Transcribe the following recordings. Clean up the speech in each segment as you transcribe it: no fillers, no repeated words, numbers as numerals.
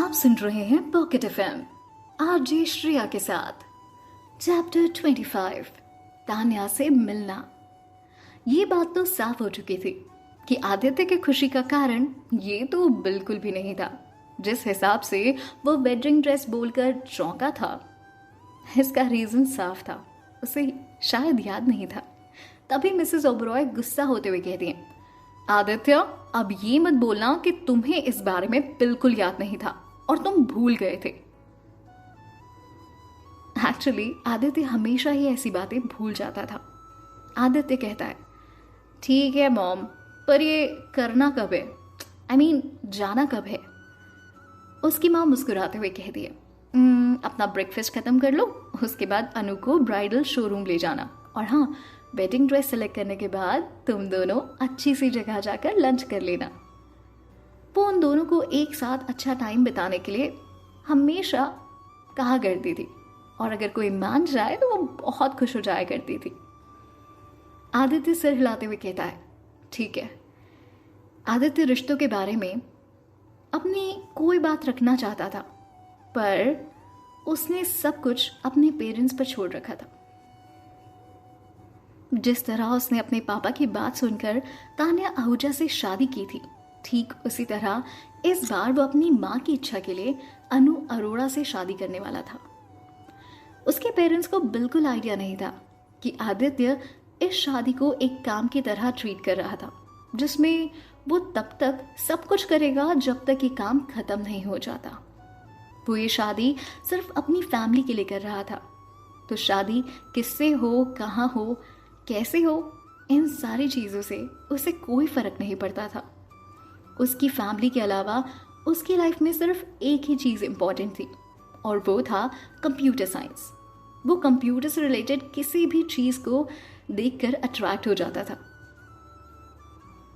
आप सुन रहे हैं पॉकेट एफएम आरजे श्रेया के साथ। चैप्टर 25 तान्या से मिलना। ये बात तो साफ हो चुकी थी कि आदित्य की खुशी का कारण ये तो बिल्कुल भी नहीं था। जिस हिसाब से वो वेडिंग ड्रेस बोलकर चौंका था, इसका रीजन साफ था, उसे शायद याद नहीं था। तभी मिसेस ओबरॉय गुस्सा होते हुए कहती हैं, आदित्य, अब ये मत बोलना कि तुम्हें इस बारे में बिल्कुल याद नहीं था और तुम भूल गए थे। एक्चुअली आदित्य हमेशा ही ऐसी बातें भूल जाता था। आदित्य कहता है, ठीक है मॉम, पर ये करना कब है? जाना कब है? उसकी माँ मुस्कुराते हुए कहती है, अपना ब्रेकफास्ट खत्म कर लो, उसके बाद अनु को ब्राइडल शोरूम ले जाना, और हाँ, वेडिंग ड्रेस सेलेक्ट करने के बाद तुम दोनों अच्छी सी जगह जाकर लंच कर लेना। वो उन दोनों को एक साथ अच्छा टाइम बिताने के लिए हमेशा कहा करती थी, और अगर कोई मान जाए तो वो बहुत खुश हो जाया करती थी। आदित्य सिर हिलाते हुए कहता है, ठीक है। आदित्य रिश्तों के बारे में अपनी कोई बात रखना चाहता था, पर उसने सब कुछ अपने पेरेंट्स पर छोड़ रखा था। जिस तरह उसने अपने पापा की बात सुनकर तान्या आहूजा से शादी की थी, ठीक उसी तरह इस बार वो अपनी माँ की इच्छा के लिए अनु अरोड़ा से शादी करने वाला था। उसके पेरेंट्स को बिल्कुल आइडिया नहीं था कि आदित्य इस शादी को एक काम की तरह ट्रीट कर रहा था, जिसमें वो तब तक सब कुछ करेगा जब तक ये काम खत्म नहीं हो जाता। वो ये शादी सिर्फ अपनी फैमिली के लिए कर रहा था, तो शादी किससे हो, कहाँ हो, कैसे हो, इन सारी चीज़ों से उसे कोई फर्क नहीं पड़ता था। उसकी फैमिली के अलावा उसकी लाइफ में सिर्फ एक ही चीज़ इम्पॉर्टेंट थी, और वो था कंप्यूटर साइंस। वो कंप्यूटर से रिलेटेड किसी भी चीज़ को देखकर अट्रैक्ट हो जाता था।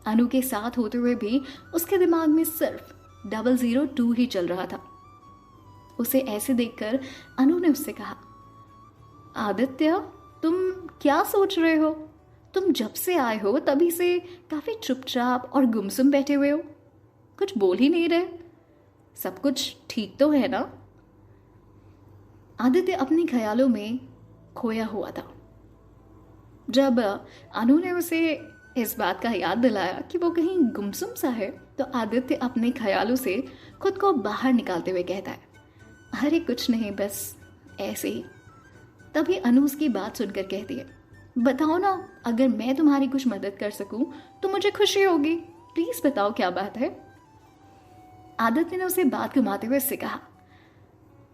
अनु के साथ होते हुए भी उसके दिमाग में सिर्फ 002 ही चल रहा था। उसे ऐसे देखकर अनु ने उससे कहा, आदित्य, तुम क्या सोच रहे हो? तुम जब से आए हो तभी से काफी चुपचाप और गुमसुम बैठे हुए हो, कुछ बोल ही नहीं रहे। सब कुछ ठीक तो है ना? आदित्य अपने ख्यालों में खोया हुआ था। जब अनु ने उसे इस बात का याद दिलाया कि वो कहीं गुमसुम सा है, तो आदित्य अपने ख्यालों से खुद को बाहर निकालते हुए कहता है, अरे कुछ नहीं, बस ऐसे ही। तभी अनु उसकी बात सुनकर कहती है, बताओ ना, अगर मैं तुम्हारी कुछ मदद कर सकूं तो मुझे खुशी होगी, प्लीज बताओ क्या बात है। आदित्य ने उसे बात घुमाते हुए उससे कहा,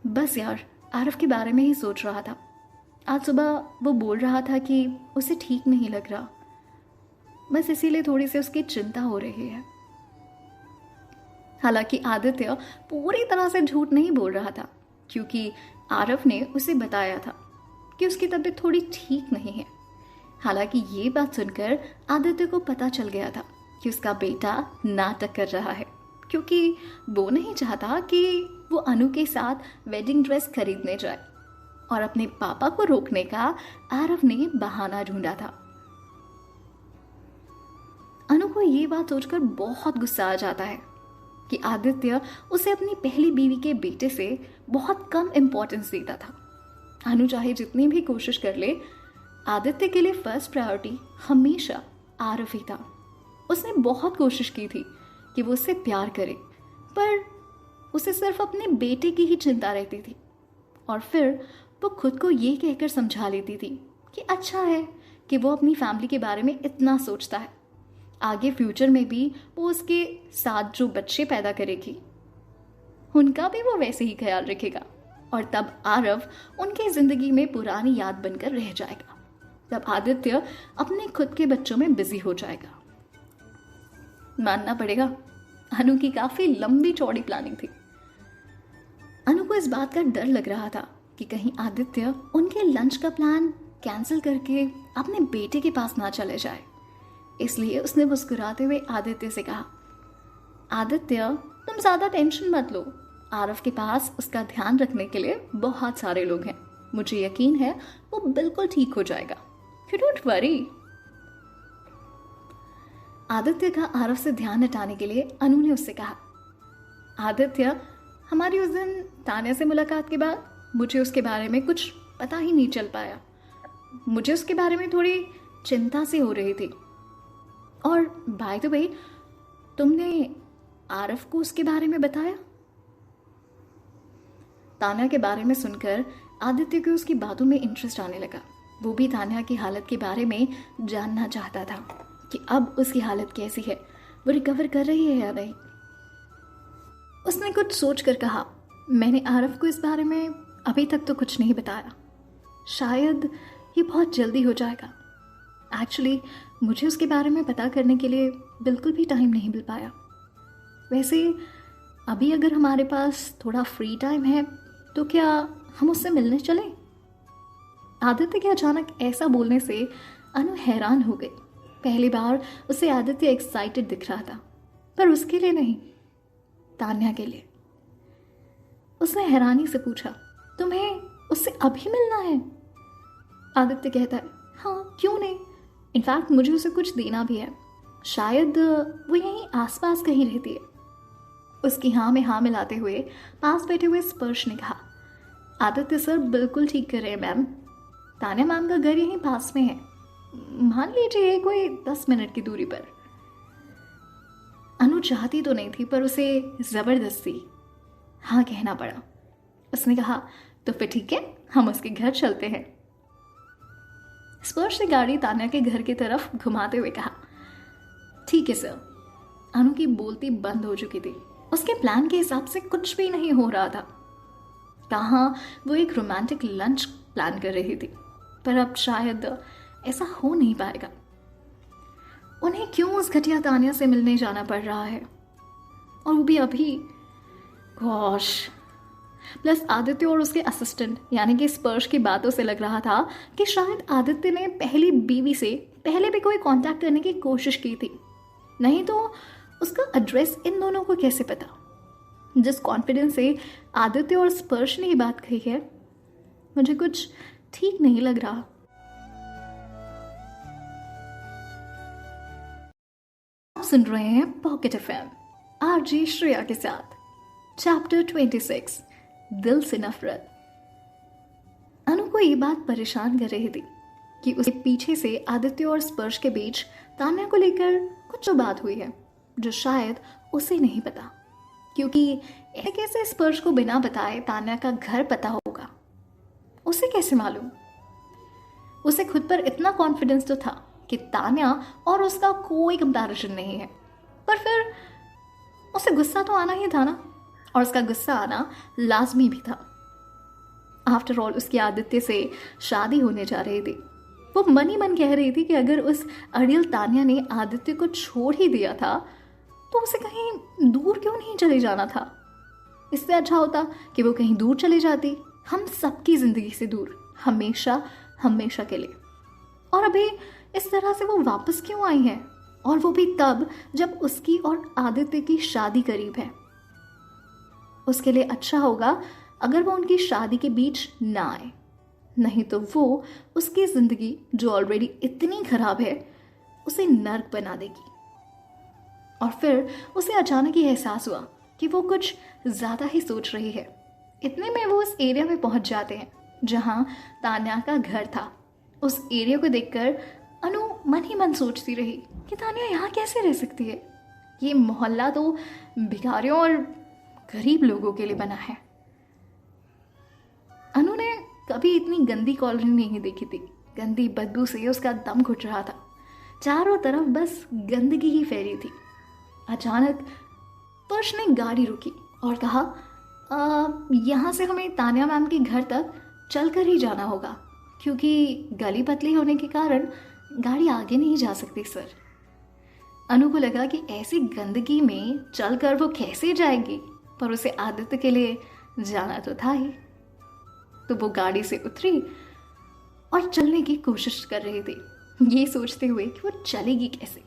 बस यार, आरव के बारे में ही सोच रहा था। आज सुबह वो बोल रहा था कि उसे ठीक नहीं लग रहा, बस इसीलिए थोड़ी सी उसकी चिंता हो रही है। हालांकि आदित्य पूरी तरह से झूठ नहीं बोल रहा था, क्योंकि आरव ने उसे बताया था कि उसकी तबीयत थोड़ी ठीक नहीं है। हालांकि ये बात सुनकर आदित्य को पता चल गया था कि उसका बेटा नाटक कर रहा है, क्योंकि वो नहीं चाहता कि वो अनु के साथ वेडिंग ड्रेस खरीदने जाए, और अपने पापा को रोकने का आरव ने बहाना ढूंढा था। अनु को ये बात सोचकर बहुत गुस्सा आ जाता है कि आदित्य उसे अपनी पहली बीवी के बेटे से बहुत कम इंपॉर्टेंस देता था। अनु चाहे जितनी भी कोशिश कर ले, आदित्य के लिए फर्स्ट प्रायोरिटी हमेशा आरव ही था। उसने बहुत कोशिश की थी कि वो उससे प्यार करे, पर उसे सिर्फ अपने बेटे की ही चिंता रहती थी, और फिर वो खुद को ये कहकर समझा लेती थी कि अच्छा है कि वो अपनी फैमिली के बारे में इतना सोचता है, आगे फ्यूचर में भी वो उसके साथ जो बच्चे पैदा करेगी उनका भी वो वैसे ही ख्याल रखेगा, और तब आरव उनकी जिंदगी में पुरानी याद बनकर रह जाएगा। तब आदित्य अपने खुद के बच्चों में बिजी हो जाएगा। मानना पड़ेगा, अनु की काफी लंबी चौड़ी प्लानिंग थी। अनु को इस बात का डर लग रहा था कि कहीं आदित्य उनके लंच का प्लान कैंसिल करके अपने बेटे के पास ना चले जाए। इसलिए उसने मुस्कुराते हुए आदित्य से कहा, आदित्य, तुम ज्यादा टेंशन मत लो, आरव के पास उसका ध्यान रखने के लिए बहुत सारे लोग हैं, मुझे यकीन है वो बिल्कुल ठीक हो जाएगा, यू डोंट वरी। आदित्य का आरव से ध्यान हटाने के लिए अनु ने उससे कहा, आदित्य, हमारी उस दिन तान्या से मुलाकात के बाद मुझे उसके बारे में कुछ पता ही नहीं चल पाया। मुझे उसके बारे में थोड़ी चिंता सी हो रही थी। और बाय द वे, तुमने आरफ को उसके बारे में बताया? तान्या के बारे में सुनकर आदित्य को उसकी बातों में इंटरेस्ट आने लगा। वो भी तान्या की हालत के बारे में जानना चाहता था कि अब उसकी हालत कैसी है, वो रिकवर कर रही है या नहीं। उसने कुछ सोच कर कहा, मैंने आरफ को इस बारे में अभी तक तो कुछ नहीं बताया। शायद ये बहुत जल्दी हो जाएगा। एक्चुअली मुझे उसके बारे में पता करने के लिए बिल्कुल भी टाइम नहीं मिल पाया। वैसे अभी अगर हमारे पास थोड़ा फ्री टाइम है तो क्या हम उससे मिलने चलें? आदित्य के अचानक ऐसा बोलने से अनु हैरान हो गई। पहली बार उसे आदित्य एक्साइटेड दिख रहा था, पर उसके लिए नहीं, तान्या के लिए। उसने हैरानी से पूछा, तुम्हें उससे अभी मिलना है? आदित्य कहता है, हाँ क्यों नहीं, इनफैक्ट मुझे उसे कुछ देना भी है। शायद वो यहीं आसपास कहीं रहती है। उसकी हाँ में हाँ मिलाते हुए पास बैठे हुए स्पर्श ने कहा, आदित्य सर बिल्कुल ठीक कर रहे हैं मैम। तान्या मैम का घर यहीं पास में है, मान लीजिए कोई 10 मिनट की दूरी पर। अनु चाहती तो नहीं थी, पर उसे जबरदस्ती हाँ कहना पड़ा। उसने कहा, तो फिर ठीक है, हम उसके घर चलते हैं। स्पर्श ने गाड़ी तान्या के घर की तरफ घुमाते हुए कहा, ठीक है सर। अनु की बोलती बंद हो चुकी थी। उसके प्लान के हिसाब से कुछ भी नहीं हो रहा था। कहाँ वो एक रोमांटिक लंच प्लान कर रही थी, पर अब शायद ऐसा हो नहीं पाएगा। उन्हें क्यों उस घटिया तान्या से मिलने जाना पड़ रहा है, और वो भी अभी? गॉश। प्लस आदित्य और उसके असिस्टेंट यानी कि स्पर्श की बातों से लग रहा था कि शायद आदित्य ने पहली बीवी से पहले भी कोई कांटेक्ट करने की कोशिश की थी। नहीं तो उसका एड्रेस इन दोनों को कैसे पता? जिस कॉन्फिडेंस से आदित्य और स्पर्श ने ये बात कही है, मुझे कुछ ठीक नहीं लग रहा। आप सुन रहे हैं पॉकेट एफएम, आरजे श्रेया के साथ। चैप्टर 26, दिल से नफरत। अनु को ये बात परेशान कर रही थी कि उसके पीछे से आदित्य और स्पर्श के बीच तान्या को लेकर कुछ तो बात हुई है जो शायद उसे नहीं पता, क्योंकि ऐसे कैसे स्पर्श को बिना बताए तान्या का घर पता होगा? उसे कैसे मालूम? उसे खुद पर इतना कॉन्फिडेंस तो था कि तान्या और उसका कोई कंपैरिजन नहीं है, पर फिर उसे गुस्सा तो आना ही था ना, और उसका गुस्सा आना लाजमी भी था। आफ्टर ऑल उसकी आदित्य से शादी होने जा रही थी। वो मन ही मन कह रही थी कि अगर उस अड़ियल तान्या ने आदित्य को छोड़ ही दिया था तो उसे कहीं दूर क्यों नहीं चले जाना था? इससे अच्छा होता कि वो कहीं दूर चले जाती, हम सबकी जिंदगी से दूर, हमेशा हमेशा के लिए। और अभी इस तरह से वो वापस क्यों आई है, और वो भी तब जब उसकी और आदित्य की शादी करीब है। उसके लिए अच्छा होगा अगर वो उनकी शादी के बीच ना आए, नहीं तो वो उसकी जिंदगी जो ऑलरेडी इतनी खराब है उसे नर्क बना देगी। और फिर उसे अचानक ही एहसास हुआ कि वो कुछ ज्यादा ही सोच रही है। इतने में वो उस एरिया में पहुंच जाते हैं जहां तान्या का घर था। उस एरिया को देखकर अनु मन ही मन सोचती रही कि तान्या यहाँ कैसे रह सकती है? ये मोहल्ला तो भिखारियों और गरीब लोगों के लिए बना है। अनु ने कभी इतनी गंदी कॉलोनी नहीं देखी थी। गंदी बदबू से उसका दम घुट रहा था। चारों तरफ बस गंदगी ही फैली थी। अचानक स्पर्श ने गाड़ी रोकी और कहा, यहाँ से हमें तान्या मैम के घर तक चलकर ही जाना होगा, क्योंकि गली पतली होने के कारण गाड़ी आगे नहीं जा सकती सर। अनु को लगा कि ऐसी गंदगी में चलकर वो कैसे जाएगी, पर उसे आदित्य के लिए जाना तो था ही। तो वो गाड़ी से उतरी और चलने की कोशिश कर रही थी, ये सोचते हुए कि वो चलेगी कैसे।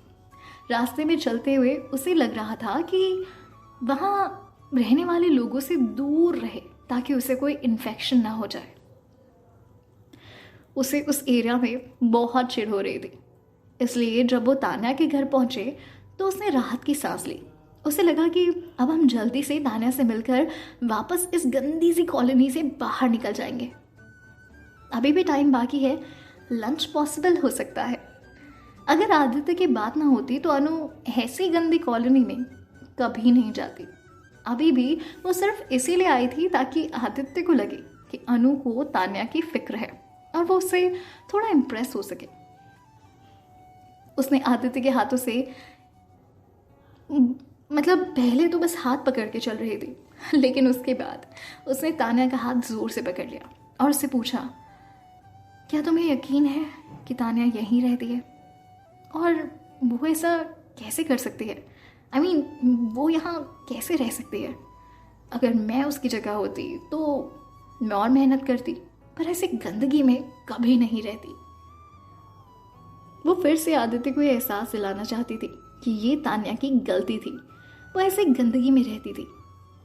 रास्ते में चलते हुए उसे लग रहा था कि वहाँ रहने वाले लोगों से दूर रहे ताकि उसे कोई इन्फेक्शन ना हो जाए। उसे उस एरिया में बहुत चिढ़ हो रही थी, इसलिए जब वो तान्या के घर पहुंचे तो उसने राहत की सांस ली उसे लगा कि अब हम जल्दी से तान्या से मिलकर वापस इस गंदी सी कॉलोनी से बाहर निकल जाएंगे। अभी भी टाइम बाकी है, लंच पॉसिबल हो सकता है। अगर आदित्य की बात ना होती तो अनु ऐसी गंदी कॉलोनी में कभी नहीं जाती। अभी भी वो सिर्फ इसीलिए आई थी ताकि आदित्य को लगे कि अनु को तान्या की फिक्र है और वो उससे थोड़ा इम्प्रेस हो सके। उसने आदित्य के हाथों से, मतलब पहले तो बस हाथ पकड़ के चल रही थी, लेकिन उसके बाद उसने तान्या का हाथ जोर से पकड़ लिया और उससे पूछा, क्या तुम्हें यकीन है कि तान्या यहीं रहती है? और वो ऐसा कैसे कर सकती है? I mean, वो यहाँ कैसे रह सकती है? अगर मैं उसकी जगह होती तो मैं और मेहनत करती, पर ऐसे गंदगी में कभी नहीं रहती। वो फिर से आदित्य को ये एहसास दिलाना चाहती थी कि ये तान्या की गलती थी, वो ऐसे गंदगी में रहती थी।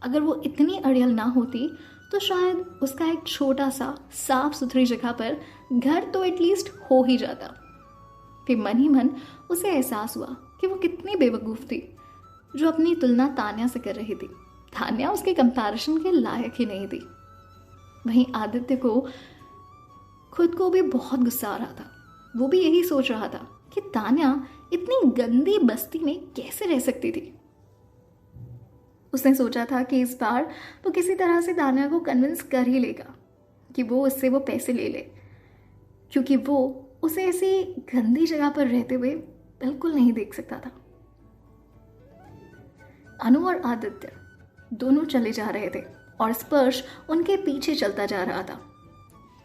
अगर वो इतनी अड़ियल ना होती तो शायद उसका एक छोटा सा साफ सुथरी जगह पर घर तो एटलीस्ट हो ही जाता। फिर मन ही मन उसे एहसास हुआ कि वो कितनी बेवकूफ़ थी जो अपनी तुलना तान्या से कर रही थी। तान्या उसके कंपैरिजन के लायक ही नहीं थी। वहीं आदित्य को खुद को भी बहुत गुस्सा आ रहा था। वो भी यही सोच रहा था कि तान्या इतनी गंदी बस्ती में कैसे रह सकती थी। उसने सोचा था कि इस बार वो किसी तरह से तान्या को कन्विंस कर ही लेगा कि वो उससे वो पैसे ले ले, क्योंकि वो उसे ऐसी गंदी जगह पर रहते हुए बिल्कुल नहीं देख सकता था। अनु और आदित्य दोनों चले जा रहे थे और स्पर्श उनके पीछे चलता जा रहा था।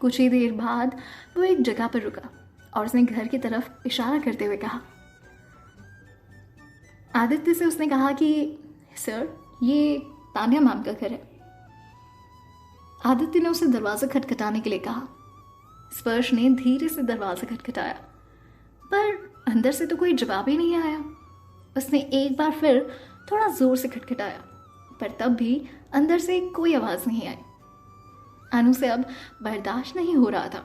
कुछ ही देर बाद वो एक जगह पर रुका और उसने घर की तरफ इशारा करते हुए कहा। आदित्य से उसने कहा कि सर, ये तान्या मैम का घर है। आदित्य ने उसे दरवाज़ा खटखटाने के लिए कहा। स्पर्श ने धीरे से दरवाज़ा खटखटाया, पर अंदर से तो कोई जवाब ही नहीं आया। उसने एक बार फिर थोड़ा ज़ोर से खटखटाया, पर तब भी अंदर से कोई आवाज़ नहीं आई। अनु से अब बर्दाश्त नहीं हो रहा था।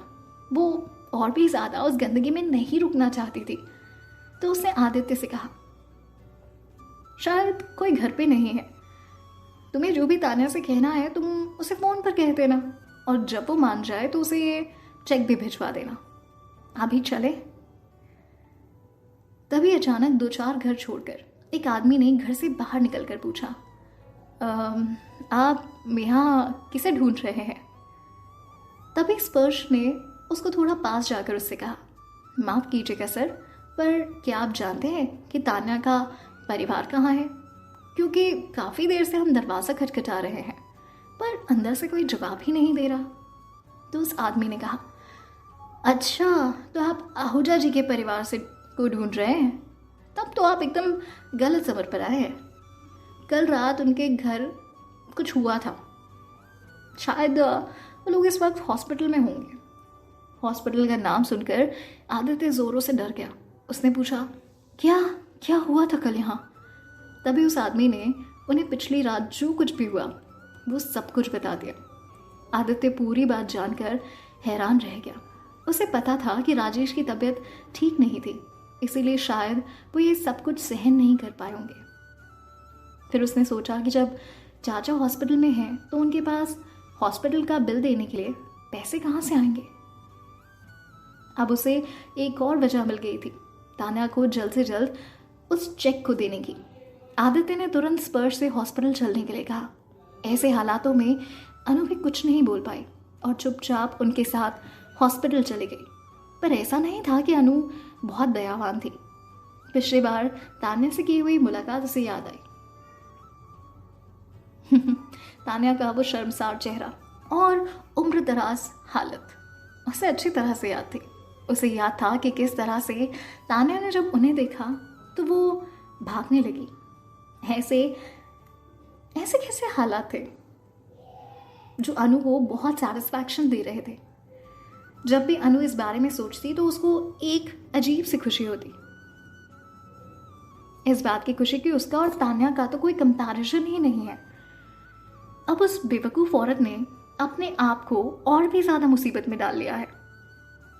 वो और भी ज़्यादा उस गंदगी में नहीं रुकना चाहती थी। तो उसने आदित्य से कहा, शायद कोई घर पे नहीं है। तुम्हें जो भी तान्या से कहना है तुम उसे फ़ोन पर कह देना, और जब वो मान जाए तो उसे ये चेक भी भिजवा देना। अभी चले। तभी अचानक 2-4 घर छोड़कर एक आदमी ने घर से बाहर निकलकर पूछा, आप यहाँ किसे ढूंढ रहे हैं? तभी स्पर्श ने उसको थोड़ा पास जाकर उससे कहा, माफ़ कीजिएगा सर, पर क्या आप जानते हैं कि तान्या का परिवार कहाँ है? क्योंकि काफ़ी देर से हम दरवाज़ा खटखटा रहे हैं, पर अंदर से कोई जवाब ही नहीं दे रहा। तो उस आदमी ने कहा, अच्छा, तो आप आहूजा जी के परिवार से को ढूंढ रहे हैं? तब तो आप एकदम गलत सफ़र पर आए हैं। कल रात उनके घर कुछ हुआ था। शायद वो लोग इस वक्त हॉस्पिटल में होंगे। हॉस्पिटल का नाम सुनकर आदित्य ज़ोरों से डर गया। उसने पूछा, क्या क्या हुआ था कल यहाँ? तभी उस आदमी ने उन्हें पिछली रात जो कुछ भी हुआ वो सब कुछ बता दिया। आदित्य पूरी बात जानकर हैरान रह गया। उसे पता था कि राजेश की तबीयत ठीक नहीं थी, इसीलिए शायद वो ये सब कुछ सहन नहीं कर पाए होंगे। फिर उसने सोचा कि जब चाचा हॉस्पिटल में हैं तो उनके पास हॉस्पिटल का बिल देने के लिए पैसे कहाँ से आएंगे। अब उसे एक और वजह मिल गई थी तान्या को जल्द से जल्द उस चेक को देने की। आदित्य ने तुरंत स्पर्श से हॉस्पिटल चलने के लिए कहा। ऐसे हालातों में अनु भी कुछ नहीं बोल पाई और चुपचाप उनके साथ हॉस्पिटल चली गई। पर ऐसा नहीं था कि अनु बहुत दयावान थी। पिछली बार तान्या से की हुई मुलाकात उसे याद आई। तान्या का वो शर्मसार चेहरा और उम्र दराज हालत उसे अच्छी तरह से याद थी। उसे याद था कि किस तरह से तान्या ने जब उन्हें देखा तो वो भागने लगी। ऐसे ऐसे कैसे हालात थे जो अनु को बहुत सैटिस्फैक्शन दे रहे थे। जब भी अनु इस बारे में सोचती तो उसको एक अजीब सी खुशी होती, इस बात की खुशी कि उसका और तान्या का तो कोई कंपैरिजन ही नहीं है। अब उस बेवकूफ़ औरत ने अपने आप को और भी ज़्यादा मुसीबत में डाल लिया है।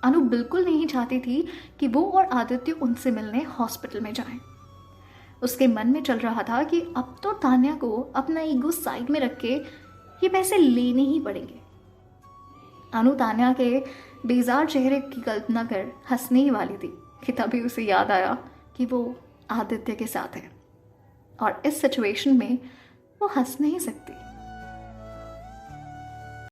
अनु बिल्कुल नहीं चाहती थी कि वो और आदित्य उनसे मिलने हॉस्पिटल में जाएं। उसके मन में चल रहा था कि अब तो तान्या को अपना ईगो साइड में रख के ये पैसे लेने ही पड़ेंगे। अनु तान्या के बेजार चेहरे की कल्पना कर हंसने ही वाली थी कि तभी उसे याद आया कि वो आदित्य के साथ है और इस सिचुएशन में वो हंस नहीं सकती।